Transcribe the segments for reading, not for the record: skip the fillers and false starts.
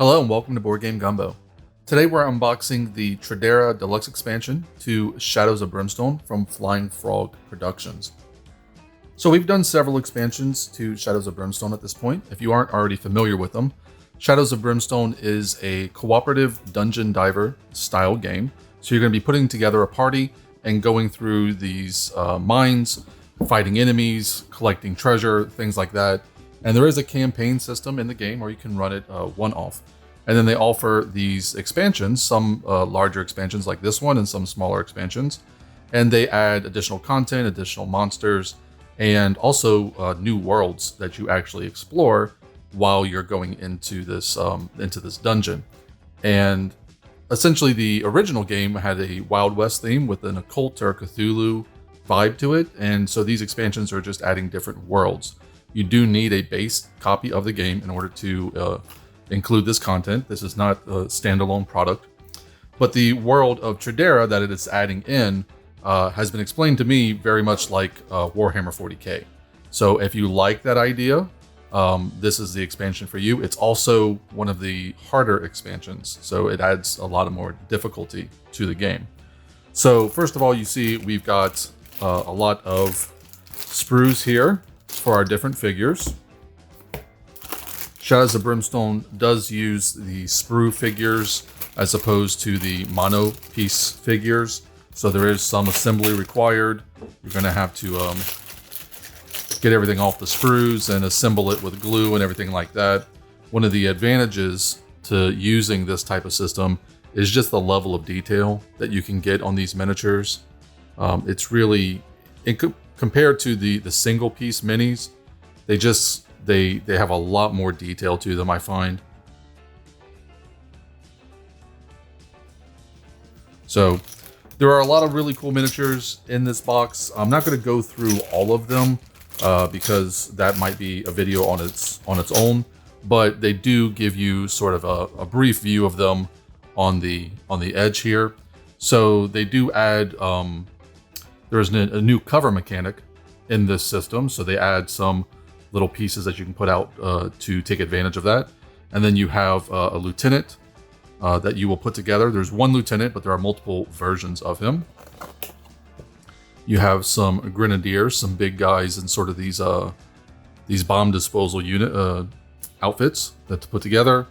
Hello and welcome to Board Game Gumbo. Today we're unboxing the Trederra deluxe expansion to Shadows of Brimstone from Flying Frog Productions. So we've done several expansions to Shadows of Brimstone at this point. If you aren't already familiar with them, Shadows of Brimstone is a cooperative dungeon diver style game. So you're going to be putting together a party and going through these mines, fighting enemies, collecting treasure, things like that. And there is a campaign system in the game where you can run it one-off. And then they offer these expansions, some larger expansions like this one and some smaller expansions. And they add additional content, additional monsters, and also new worlds that you actually explore while you're going into this dungeon. And essentially the original game had a Wild West theme with an occult or Cthulhu vibe to it. And so these expansions are just adding different worlds. You do need a base copy of the game in order to include this content. This is not a standalone product. But the world of Tredera that it is adding in has been explained to me very much like Warhammer 40k. So if you like that idea, this is the expansion for you. It's also one of the harder expansions, so it adds a lot of more difficulty to the game. So first of all, you see we've got a lot of sprues here for our different figures. Shadows of Brimstone does use the sprue figures as opposed to the mono piece figures. So there is some assembly required. You're going to have to get everything off the sprues and assemble it with glue and everything like that. One of the advantages to using this type of system is just the level of detail that you can get on these miniatures. It's really, compared to the single piece minis, they have a lot more detail to them, I find. So there are a lot of really cool miniatures in this box. I'm not going to go through all of them because that might be a video on its own, but they do give you sort of a brief view of them on the edge here. So they do add there's a new cover mechanic in this system, so they add some little pieces that you can put out to take advantage of that. And then you have a lieutenant that you will put together. There's one lieutenant, but there are multiple versions of him. You have some grenadiers, some big guys in sort of these bomb disposal unit outfits that to put together.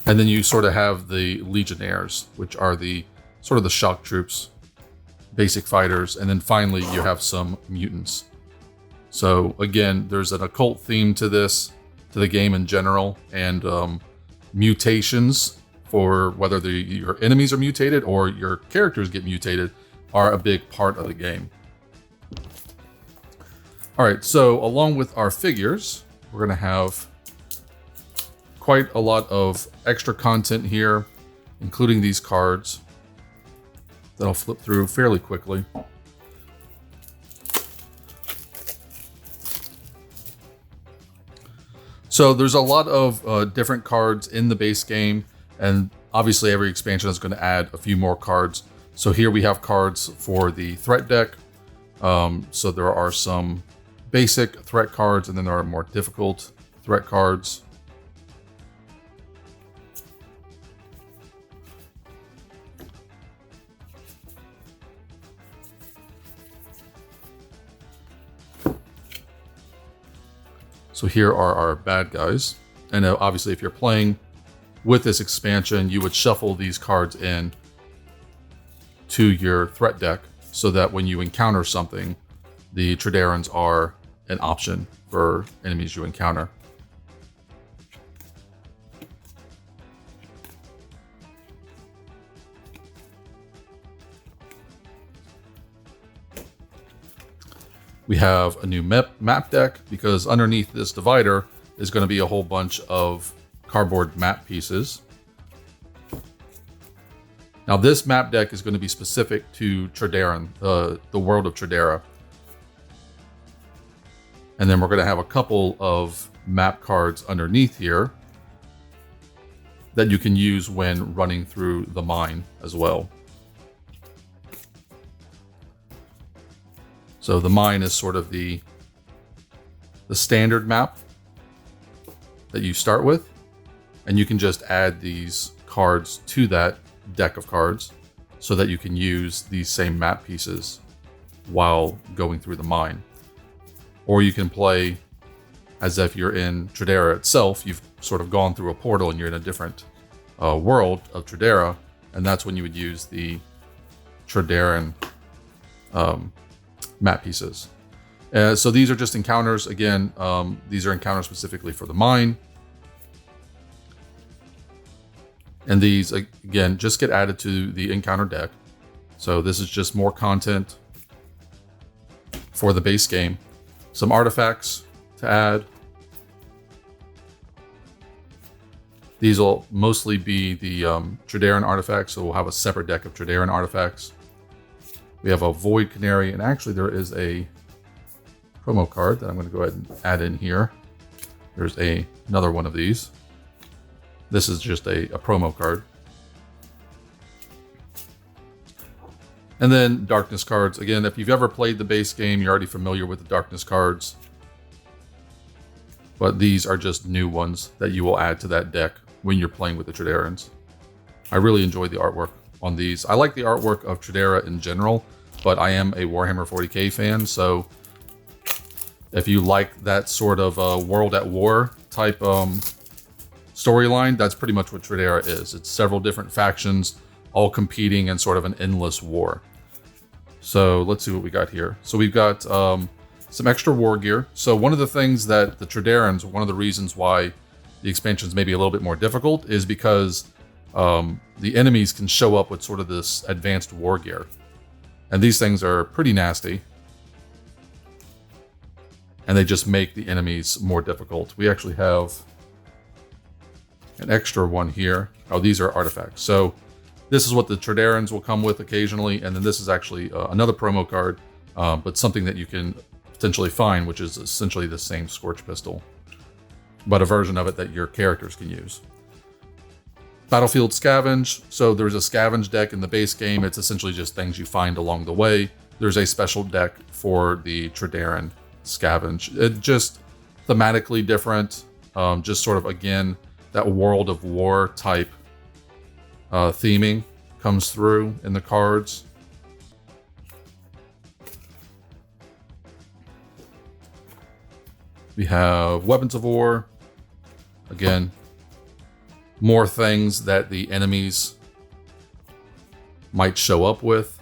And then you sort of have the legionnaires, which are the sort of the shock troops, basic fighters, and then finally you have some mutants. So again, there's an occult theme to the game in general, and mutations for whether your enemies are mutated or your characters get mutated are a big part of the game. All right, so along with our figures, we're gonna have quite a lot of extra content here, including these cards that I'll flip through fairly quickly. So there's a lot of different cards in the base game, and obviously every expansion is going to add a few more cards. So here we have cards for the threat deck. So there are some basic threat cards, and then there are more difficult threat cards. So here are our bad guys. And obviously if you're playing with this expansion, you would shuffle these cards in to your threat deck so that when you encounter something, the Trederans are an option for enemies you encounter. We have a new map deck because underneath this divider is going to be a whole bunch of cardboard map pieces. Now this map deck is going to be specific to Tredera, the world of Tredera. And then we're going to have a couple of map cards underneath here that you can use when running through the mine as well. So the mine is sort of the standard map. that you start with, and you can just add these cards to that deck of cards so that you can use these same map pieces while going through the mine. Or you can play as if you're in Tredera itself. You've sort of gone through a portal and you're in a different world of Tredera, and that's when you would use the Trederan map pieces. So these are just encounters. Again, these are encounters specifically for the mine. And these, again, just get added to the encounter deck. So this is just more content for the base game. Some artifacts to add. These will mostly be the Trederan artifacts, so we'll have a separate deck of Trederan artifacts. We have a Void Canary, and actually there is a promo card that I'm going to go ahead and add in here. There's another one of these. This is just a promo card. And then darkness cards. Again, if you've ever played the base game, you're already familiar with the darkness cards. But these are just new ones that you will add to that deck when you're playing with the Trederans. I really enjoy the artwork on these. I like the artwork of Tredera in general, but I am a Warhammer 40k fan, so if you like that sort of World at War type storyline, that's pretty much what Tredera is. It's several different factions all competing in sort of an endless war. So let's see what we got here. So we've got some extra war gear. So one of the things that the Trederans, one of the reasons why the expansions may be a little bit more difficult is because the enemies can show up with sort of this advanced war gear. And these things are pretty nasty. And they just make the enemies more difficult. We actually have an extra one here. Oh, these are artifacts. So this is what the Trederans will come with occasionally. And then this is actually another promo card, but something that you can potentially find, which is essentially the same Scorch Pistol, but a version of it that your characters can use. Battlefield Scavenge. So there's a scavenge deck in the base game. It's essentially just things you find along the way. There's a special deck for the Trederan Scavenge. It just thematically different. Just sort of, again, that World of War type theming comes through in the cards. We have Weapons of War. Again, more things that the enemies might show up with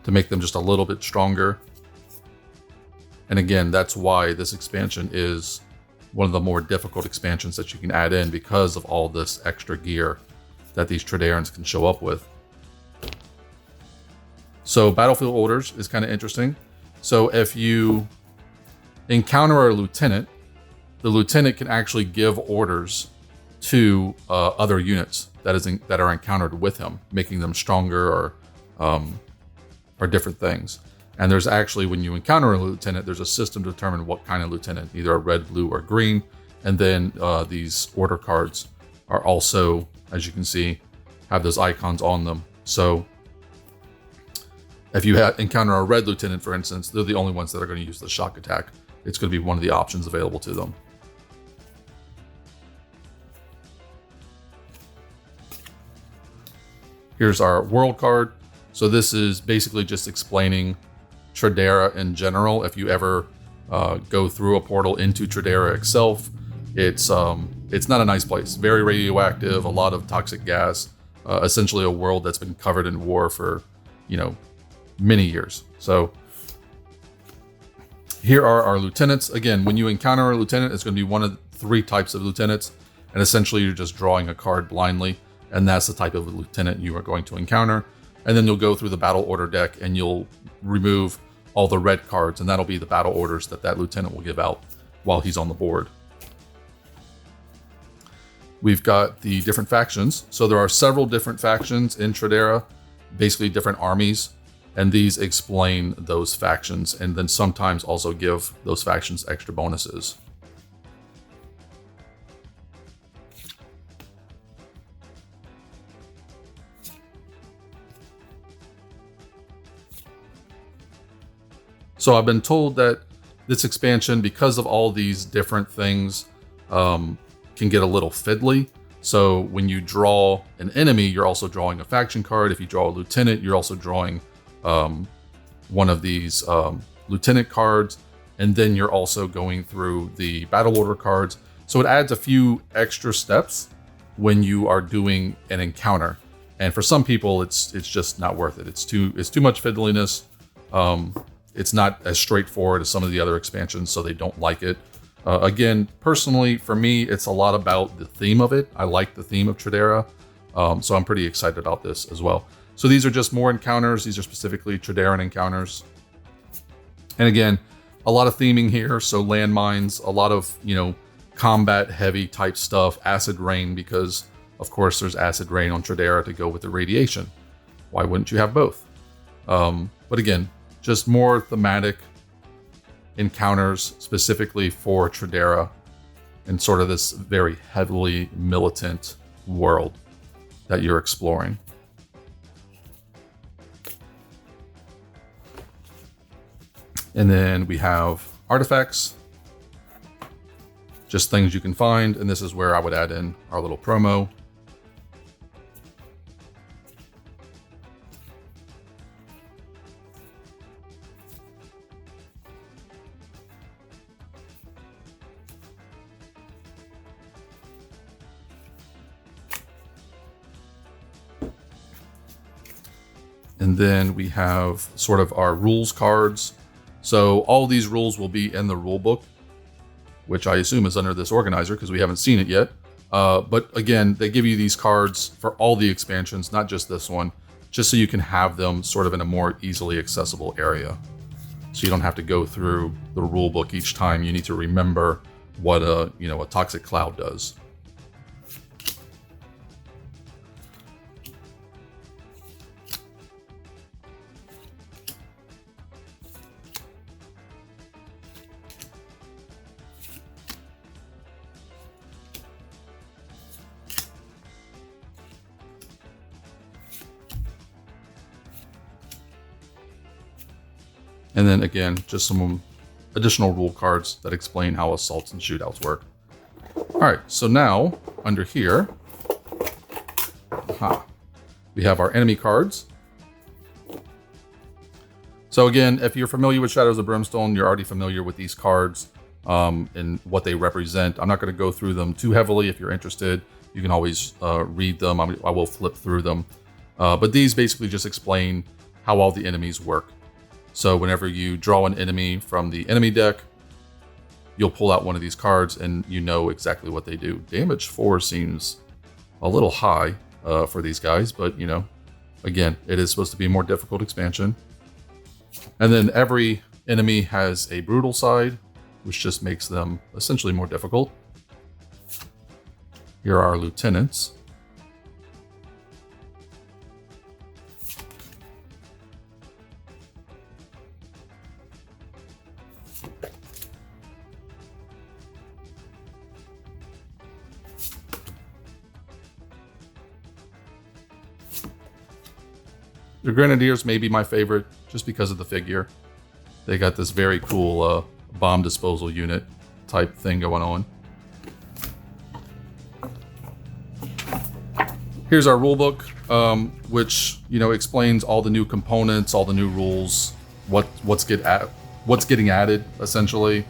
to make them just a little bit stronger. And again, that's why this expansion is one of the more difficult expansions that you can add in, because of all this extra gear that these Trederans can show up with. So Battlefield Orders is kind of interesting. So if you encounter a lieutenant, the lieutenant can actually give orders to other units that are encountered with him, making them stronger or different things. And there's actually, when you encounter a lieutenant, there's a system to determine what kind of lieutenant, either a red, blue, or green. And then these order cards are also, as you can see, have those icons on them. So if you encounter a red lieutenant, for instance, they're the only ones that are going to use the shock attack. It's going to be one of the options available to them. Here's our world card. So this is basically just explaining Tredera in general. If you ever go through a portal into Tredera itself, it's not a nice place. Very radioactive, a lot of toxic gas. Essentially a world that's been covered in war for, many years. So here are our lieutenants. Again, when you encounter a lieutenant, it's going to be one of 3 types of lieutenants, and essentially you're just drawing a card blindly, and that's the type of lieutenant you are going to encounter. And then you'll go through the battle order deck and you'll remove all the red cards, and that'll be the battle orders that lieutenant will give out while he's on the board. We've got the different factions. So there are several different factions in Tredera, basically different armies, and these explain those factions and then sometimes also give those factions extra bonuses. So I've been told that this expansion, because of all these different things, can get a little fiddly. So when you draw an enemy, you're also drawing a faction card. If you draw a lieutenant, you're also drawing one of these lieutenant cards. And then you're also going through the battle order cards. So it adds a few extra steps when you are doing an encounter. And for some people, it's just not worth it. It's too much fiddliness. It's not as straightforward as some of the other expansions, so they don't like it. Again, personally, for me, it's a lot about the theme of it. I like the theme of Tredera, so I'm pretty excited about this as well. So these are just more encounters. These are specifically Trederan encounters. And again, a lot of theming here. So landmines, a lot of, combat heavy type stuff, acid rain, because of course there's acid rain on Tredera to go with the radiation. Why wouldn't you have both? But again, just more thematic encounters specifically for Tredera and sort of this very heavily militant world that you're exploring. And then we have artifacts, just things you can find. And this is where I would add in our little promo. And then we have sort of our rules cards. So all these rules will be in the rule book, which I assume is under this organizer because we haven't seen it yet. But again, they give you these cards for all the expansions, not just this one, just so you can have them sort of in a more easily accessible area. So you don't have to go through the rule book each time you need to remember what a toxic cloud does. And then again, just some additional rule cards that explain how assaults and shootouts work. All right, so now under here, we have our enemy cards. So again, if you're familiar with Shadows of Brimstone, you're already familiar with these cards and what they represent. I'm not going to go through them too heavily. If you're interested, you can always read them. I will flip through them. But these basically just explain how all the enemies work. So whenever you draw an enemy from the enemy deck, you'll pull out one of these cards and you know exactly what they do. Damage 4 seems a little high for these guys, but again, it is supposed to be a more difficult expansion. And then every enemy has a brutal side, which just makes them essentially more difficult. Here are our lieutenants. The Grenadiers may be my favorite just because of the figure. They got this very cool bomb disposal unit type thing going on. Here's our rulebook, which explains all the new components, all the new rules, what's getting added essentially.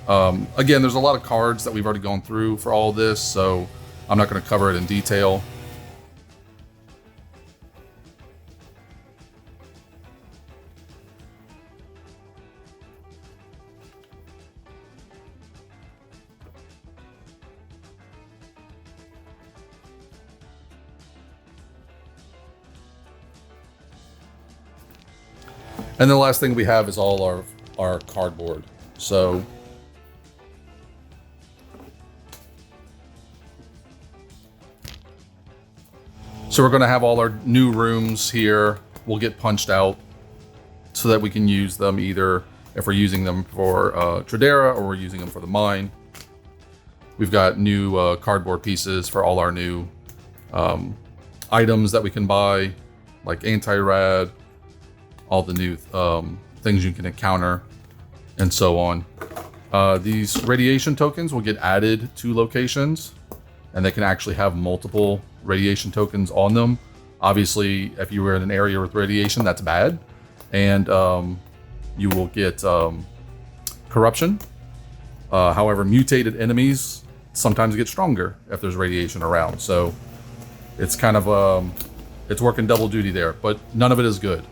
Again, there's a lot of cards that we've already gone through for all this, so I'm not going to cover it in detail. And the last thing we have is all our cardboard. So we're going to have all our new rooms here. We'll get punched out so that we can use them either if we're using them for Tredera or we're using them for the mine. We've got new cardboard pieces for all our new items that we can buy, like anti-rad, all the new things you can encounter. and so on. These radiation tokens will get added to locations, and they can actually have multiple radiation tokens on them. Obviously, if you were in an area with radiation, that's bad. And you will get corruption. However, mutated enemies sometimes get stronger if there's radiation around. So it's kind of, it's working double duty there, but none of it is good.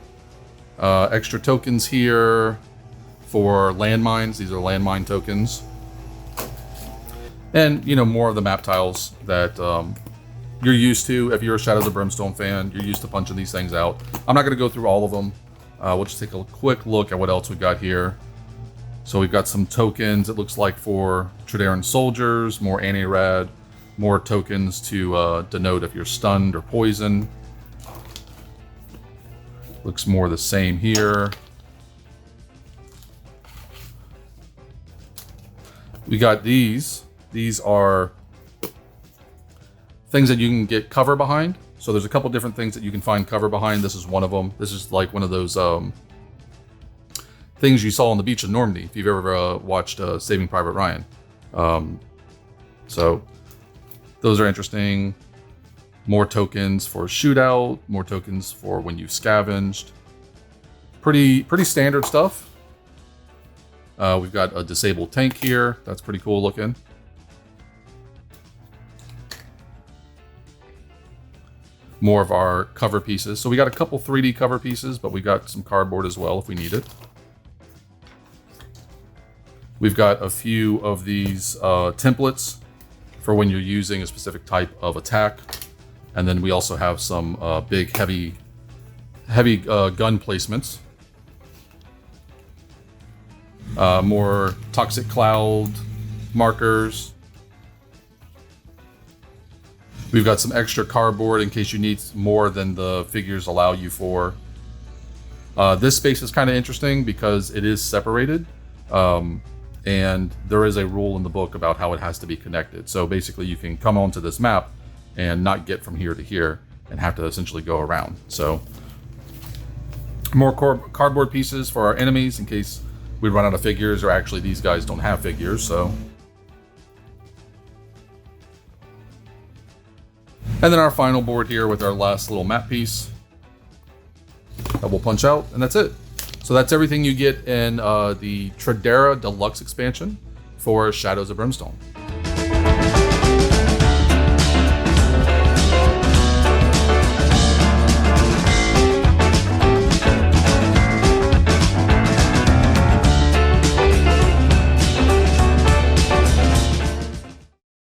Extra tokens here for landmines. These are landmine tokens. And, you know, more of the map tiles that you're used to. If you're a Shadows of Brimstone fan, you're used to punching these things out. I'm not going to go through all of them. We'll just take a quick look at what else we got here. So we've got some tokens, it looks like, for Trederan soldiers, more anti-rad, more tokens to denote if you're stunned or poisoned. Looks more the same here. We got these. These are things that you can get cover behind. So there's a couple different things that you can find cover behind. This is one of them. This is like one of those things you saw on the beach in Normandy, if you've ever watched Saving Private Ryan. So those are interesting. More tokens for shootout, more tokens for when you've scavenged. Pretty standard stuff. We've got a disabled tank here. That's pretty cool looking. More of our cover pieces. So we got a couple 3D cover pieces, but we got some cardboard as well if we need it. We've got a few of these templates for when you're using a specific type of attack. And then we also have some big, heavy gun placements. More toxic cloud markers. We've got some extra cardboard in case you need more than the figures allow you for. This space is kind of interesting because it is separated. And there is a rule in the book about how it has to be connected. So basically you can come onto this map and not get from here to here and have to essentially go around. So more cardboard pieces for our enemies in case we run out of figures, or actually these guys don't have figures, so. And then our final board here with our last little map piece that we'll punch out, and that's it. So that's everything you get in the Tredera Deluxe expansion for Shadows of Brimstone.